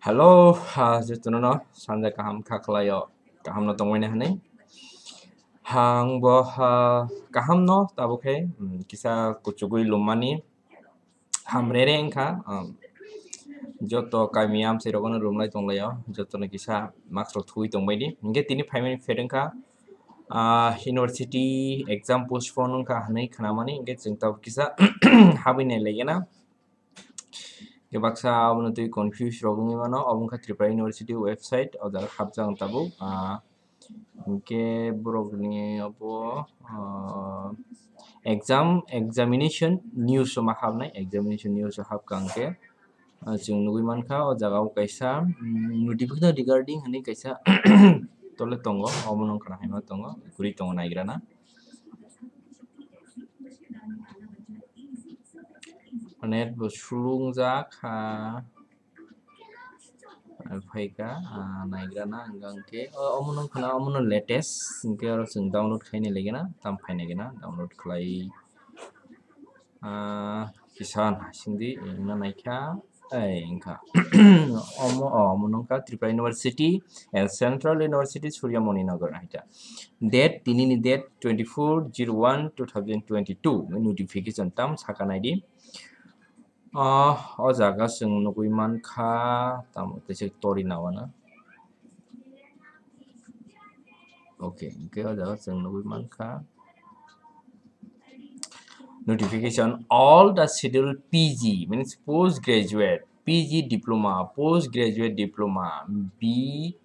Hello, jituno no sanja kaham kaklayo kaham no tongwene hanai. Hang bo kaham no tabukhe kisa kuchugui lumani hamrere engka joto kamiam serogono rumlai tonglayo joto no kisa maxro thui tongbaidi nge tini primary ferengka university exam postpone ka hanai khanamani nge jingtaw kisa habine legena baksa aboni tui confuse rogni mano obonka Tripura University website oda habjang tabu ke borokni obo examination news ma habnai examination news habkangke jung nugui mankha o jaga kaisa notification regarding hani kaisa tole tongo omono kana haima tongo guri tongo naigrana net bo sulungjak faika naigrana angangke omono kana omono latest ingke aro jung download khaine legena tam phaine gena download khlai kisan sindi na naikha ingka omonongka Tripura University and Central University Suryamoni Nagar haita date tinini date 24/01/2022 notification tam sakanai di o jaga jung nugui mankha tam tese tori nawana okay ingke o jaga jung nugui mankha notification all the scheduled PG means postgraduate PG diploma postgraduate diploma B.LIB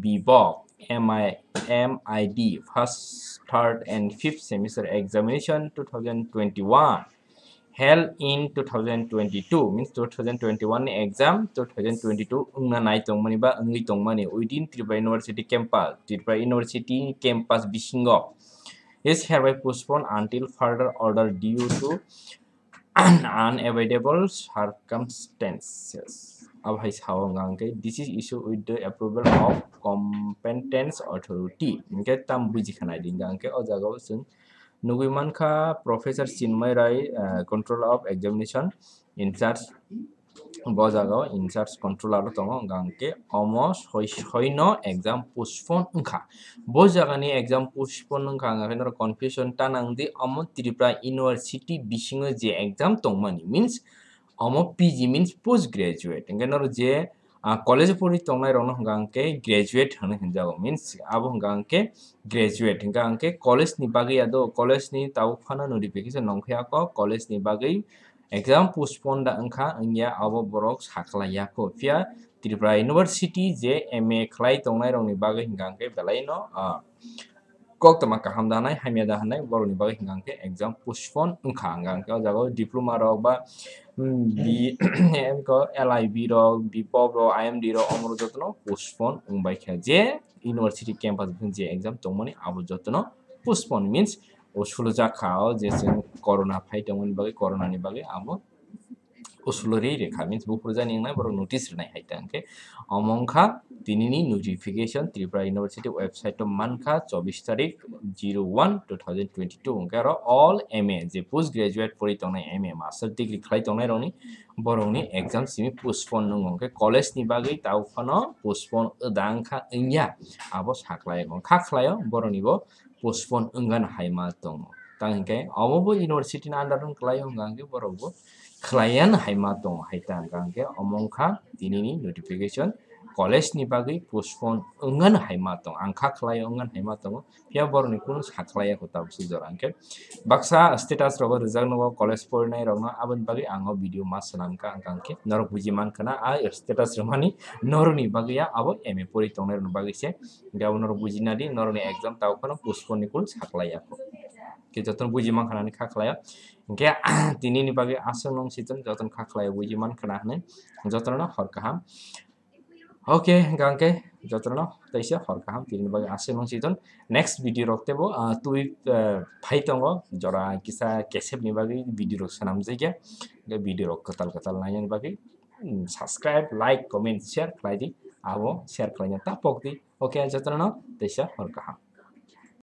BBOC MID first third and fifth semester examination 2021 held in 2022 means 2021 exam 2022 ungna nai tongmani ba ungui tongmani within Tripura University campus bisingo is hereby postponed until further order due to unavoidable circumstances. Abhai sawangangke this is issued with the approval of competent authority. Ingke tam buji khanai dingangke o jagao jung nugui mankha Professor Chinmay Rai control of examination in charge bojagao in charge controller tongo gangke omo soino exam postpone ungkha bojagani exam postpone ungkha ngakhe confusion tanangdi omo Tripura University bisingo je exam tongmani means omo PG means postgraduate ngeno je college pori tongnai rokno hingangke graduate hone hinjago means abo hingangke graduate hingangke college ni bagui ado college ni tau phano notification nongkhaya ko college ni bagui exam postpone da ungkha ungya abo borok saklaya ko pia Tripura University je MA khlai tongnai rokni bagui hingangke belai no kok tama kaham danai hamya dahanai boroni bagui hingangke exam postpone ungkha hingangke o jago diploma rok ba ko LIB rok BPOB rok IMD rok omro jotono postpone ungbai kha je university campus je exam tongmani abo jotono postpone means usulo jakhao je jung corona phai tongmani bagui corona ni bagui abo usulori rekha means bufurjani nai borok notice rnai haitangke omongkha tinini notification Tripura University website to mankha 24 tarik 01/2022 ungkaro all MA je postgraduate pori tongnai MA master degree khlai tongnai rokni borokni exam simi postpone nungke college ni bagui tau phano postpone dangkha ungya abo saklai kha khlaio boroni bo postpone unggan haima tongo tangke omo university na under khlaio ungangke borok bo khlaian haima tong haita gangke omongkha tinini notification college ni bagui postpone unggan haima tong angkha khlaio unggan haima tong pia borni kun saklaya ko tab sujorangke baksa status rogo rijak no college pornai rogno aboni bagui ango video mas sanamka angkangke norok bujiman kana status romani noroni bagui abo MA pori tongnai rokni bagui se gabo norok bujinadi noroni exam tau kono postpone ni kun saklaya ko ke joton bujiman khanani kha khlaya ingke tinini bagui asung nong siton joton kha khlaya bujiman khana hne joton no hor kaham okay gangke joton no taisa hor kaham tinini bagui asung nong siton next video rok tebo tui phai tongo jora kisa kesep ni bagui video rok sanam jaiga ge video rok katal nayan bagui subscribe like comment share khlai di abo share khlaina tapok di okay joton no taisa hor kaham